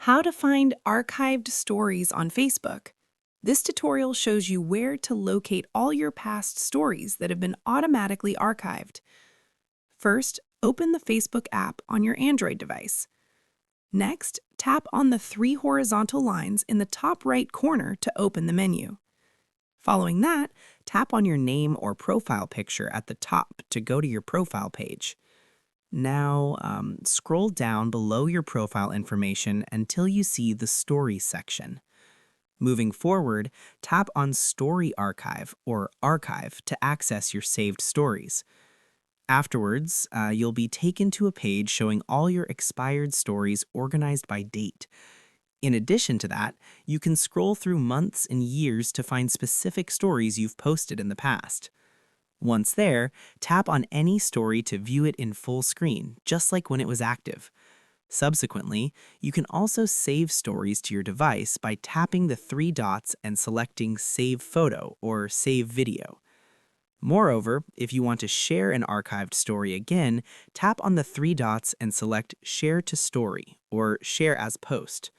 How to find archived stories on Facebook. This tutorial shows you where to locate all your past stories that have been automatically archived. First, open the Facebook app on your Android device. Next, tap on the three horizontal lines in the top right corner to open the menu. Following that, tap on your name or profile picture at the top to go to your profile page. Now, scroll down below your profile information until you see the Stories section. Moving forward, tap on Story Archive or Archive to access your saved stories. Afterwards, you'll be taken to a page showing all your expired stories organized by date. In addition to that, you can scroll through months and years to find specific stories you've posted in the past. Once there, tap on any story to view it in full screen, just like when it was active. Subsequently, you can also save stories to your device by tapping the three dots and selecting Save Photo or Save Video. Moreover, if you want to share an archived story again, tap on the three dots and select Share to Story or Share as Post.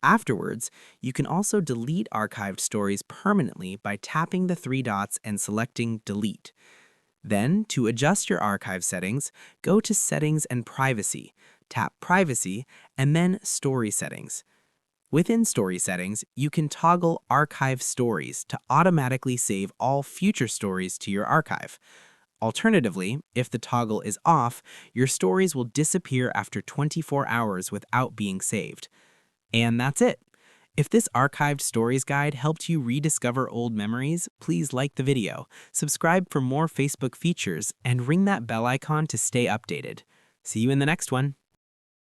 Afterwards, you can also delete archived stories permanently by tapping the three dots and selecting Delete. Then, to adjust your archive settings, go to Settings and Privacy, tap Privacy, and then Story Settings. Within Story Settings, you can toggle Archive Stories to automatically save all future stories to your archive. Alternatively, if the toggle is off, your stories will disappear after 24 hours without being saved. And that's it. If this archived stories guide helped you rediscover old memories, please like the video, subscribe for more Facebook features, and ring that bell icon to stay updated. See you in the next one.